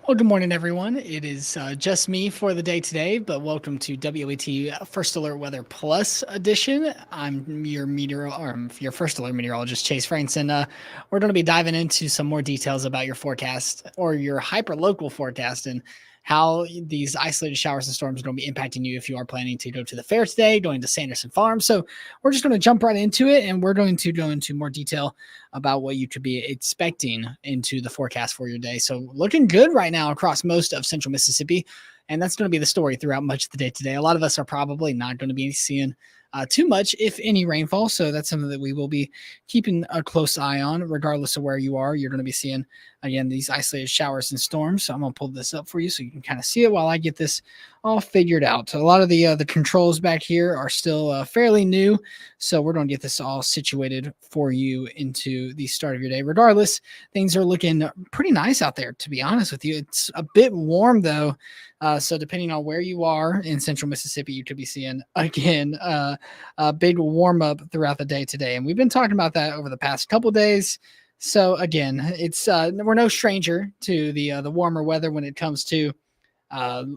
Well, good morning, everyone. It is just me for the day today, but welcome to WAT First Alert Weather Plus edition. I'm your your First Alert meteorologist, Chase Franson. We're going to be diving into some more details about your forecast or your hyper local forecast and how these isolated showers and storms are going to be impacting you if you are planning to go to the fair today, going to Sanderson Farm. So we're just going to jump right into it, and we're going to go into more detail about what you could be expecting into the forecast for your day. So looking good right now across most of central Mississippi. And that's going to be the story throughout much of the day today. A lot of us are probably not going to be seeing too much, if any, rainfall. So that's something that we will be keeping a close eye on, regardless of where you are. You're going to be seeing, again, these isolated showers and storms. So I'm going to pull this up for you so you can kind of see it while I get this all figured out. So a lot of the controls back here are still fairly new. So we're going to get this all situated for you into the start of your day. Regardless, things are looking pretty nice out there, to be honest with you. It's a bit warm, though. So depending on where you are in central Mississippi, you could be seeing, again, a big warm up throughout the day today. And we've been talking about that over the past couple days. So again, it's we're no stranger to the warmer weather when it comes to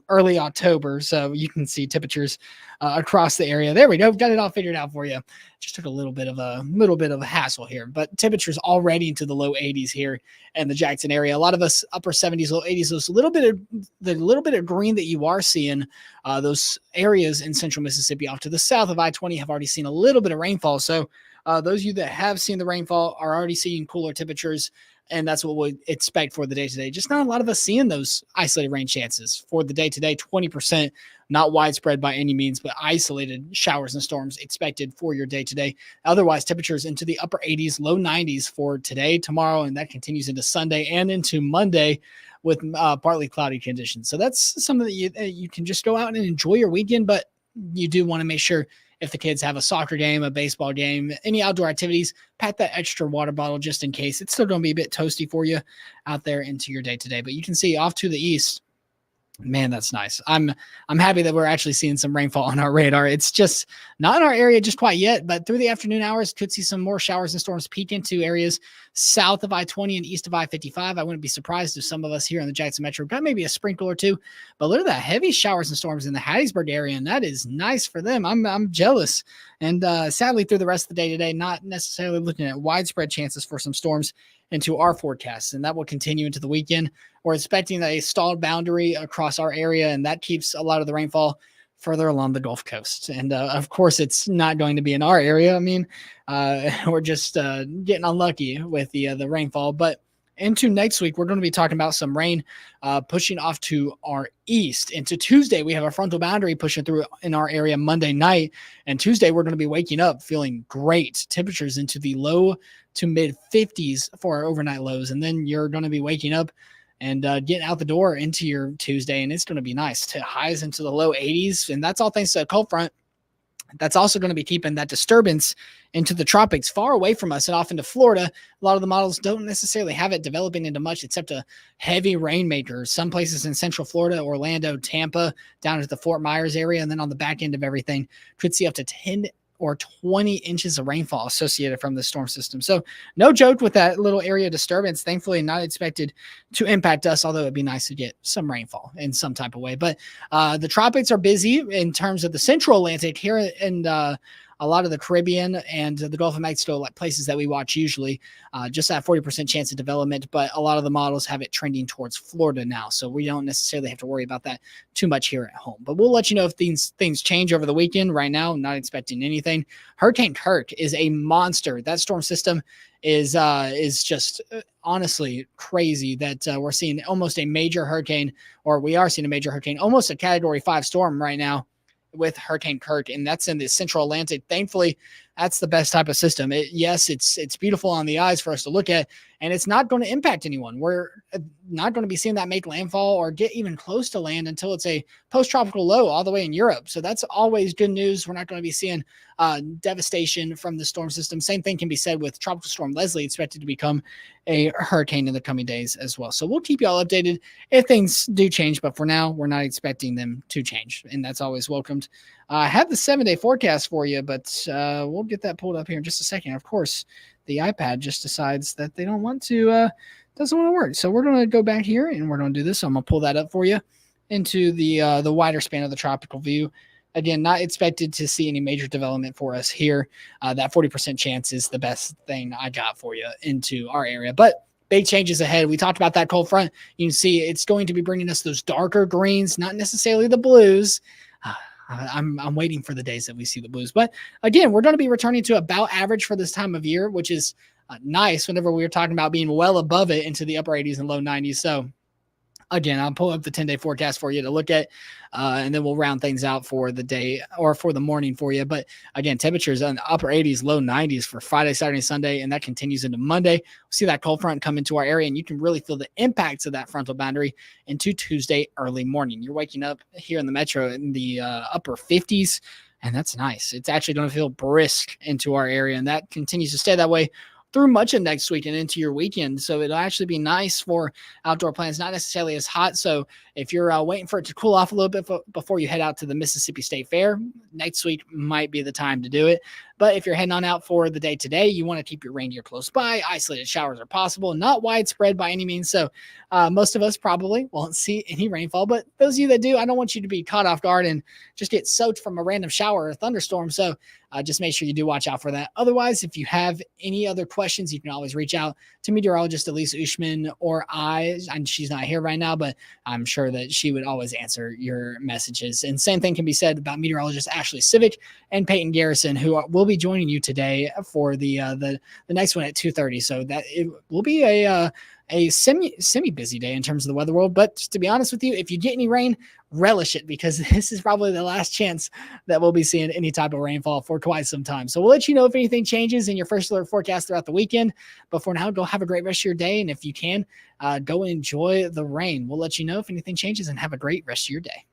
early October. So you can see temperatures across the area. There we go. Got it all figured out for you. Just took a little bit of a hassle here, but temperatures already into the low 80s here in the Jackson area. A lot of us upper 70s, low 80s. Those little bit of green that you are seeing, those areas in central Mississippi off to the south of I-20 have already seen a little bit of rainfall. So those of you that have seen the rainfall are already seeing cooler temperatures, and that's what we expect for the day today. Just not a lot of us seeing those isolated rain chances for the day today. 20%, not widespread by any means, but isolated showers and storms expected for your day today. Otherwise, temperatures into the upper 80s, low 90s for today, tomorrow, and that continues into Sunday and into Monday with partly cloudy conditions. So that's something that you can just go out and enjoy your weekend, but you do want to make sure if the kids have a soccer game, a baseball game, any outdoor activities, pack that extra water bottle just in case. It's still going to be a bit toasty for you out there into your day today. But you can see off to the east, man, that's nice. I'm happy that we're actually seeing some rainfall on our radar. It's just not in our area just quite yet, but through the afternoon hours, could see some more showers and storms peek into areas south of I-20 and east of I-55. I wouldn't be surprised if some of us here in the Jackson Metro got maybe a sprinkle or two, but look at that heavy showers and storms in the Hattiesburg area, and that is nice for them. I'm jealous. And sadly, through the rest of the day today, not necessarily looking at widespread chances for some storms into our forecasts, and that will continue into the weekend. We're expecting a stalled boundary across our area, and that keeps a lot of the rainfall further along the Gulf Coast. And of course, it's not going to be in our area. I mean, we're just getting unlucky with the rainfall. But into next week, we're going to be talking about some rain pushing off to our east. Into Tuesday, we have a frontal boundary pushing through in our area Monday night. And Tuesday, we're going to be waking up feeling great. Temperatures into the low to mid 50s for our overnight lows. And then you're going to be waking up and getting out the door into your Tuesday, and it's going to be nice to highs into the low 80s. And that's all thanks to a cold front. That's also going to be keeping that disturbance into the tropics far away from us and off into Florida. A lot of the models don't necessarily have it developing into much except a heavy rainmaker. Some places in central Florida, Orlando, Tampa, down to the Fort Myers area, and then on the back end of everything, could see up to 10 or 20 inches of rainfall associated from the storm system. So no joke with that little area disturbance. Thankfully, not expected to impact us, although it'd be nice to get some rainfall in some type of way. But the tropics are busy in terms of the central Atlantic here, and a lot of the Caribbean and the Gulf of Mexico, like places that we watch usually, just that 40% chance of development. But a lot of the models have it trending towards Florida now. So we don't necessarily have to worry about that too much here at home. But we'll let you know if these things change over the weekend. Right now, not expecting anything. Hurricane Kirk is a monster. That storm system is just honestly crazy that we're seeing almost a major hurricane, or we are seeing a major hurricane, almost a Category 5 storm right now with Hurricane Kirk, and that's in the central Atlantic. Thankfully, that's the best type of system. Yes, it's beautiful on the eyes for us to look at, and it's not going to impact anyone. We're not going to be seeing that make landfall or get even close to land until it's a post-tropical low all the way in Europe. So that's always good news. We're not going to be seeing devastation from the storm system. Same thing can be said with Tropical Storm Leslie, expected to become a hurricane in the coming days as well. So we'll keep you all updated if things do change, but for now, we're not expecting them to change, and that's always welcomed. I have the 7-day forecast for you, but we'll get that pulled up here in just a second. Of course, the iPad just decides that they don't want to doesn't want to work. So we're going to go back here and we're going to do this. So I'm going to pull that up for you into the wider span of the tropical view. Again, not expected to see any major development for us here. That 40% chance is the best thing I got for you into our area. But big changes ahead. We talked about that cold front. You can see it's going to be bringing us those darker greens, not necessarily the blues. I'm waiting for the days that we see the blues. But again, we're going to be returning to about average for this time of year, which is nice whenever we were talking about being well above it into the upper 80s and low 90s. So again, I'll pull up the 10-day forecast for you to look at, and then we'll round things out for the day or for the morning for you. But again, temperatures in the upper 80s, low 90s for Friday, Saturday, Sunday, and that continues into Monday. We'll see that cold front come into our area, and you can really feel the impacts of that frontal boundary into Tuesday early morning. You're waking up here in the metro in the upper 50s, and that's nice. It's actually going to feel brisk into our area, and that continues to stay that way through much of next week and into your weekend. So it'll actually be nice for outdoor plans, not necessarily as hot. So if you're waiting for it to cool off a little bit before you head out to the Mississippi State Fair, next week might be the time to do it. But if you're heading on out for the day today, you want to keep your reindeer close by. Isolated showers are possible, not widespread by any means. So most of us probably won't see any rainfall. But those of you that do, I don't want you to be caught off guard and just get soaked from a random shower or thunderstorm. So just make sure you do watch out for that. Otherwise, if you have any other questions, you can always reach out to meteorologist Elise Ushman or I. And she's not here right now, but I'm sure that she would always answer your messages. And same thing can be said about meteorologist Ashley Civic and Peyton Garrison, who will be joining you today for the next one at 2:30. So that it will be a semi busy day in terms of the weather world. But to be honest with you, if you get any rain, relish it, because this is probably the last chance that we'll be seeing any type of rainfall for quite some time. So we'll let you know if anything changes in your first alert forecast throughout the weekend. But for now, go have a great rest of your day. And if you can, go enjoy the rain. We'll let you know if anything changes, and have a great rest of your day.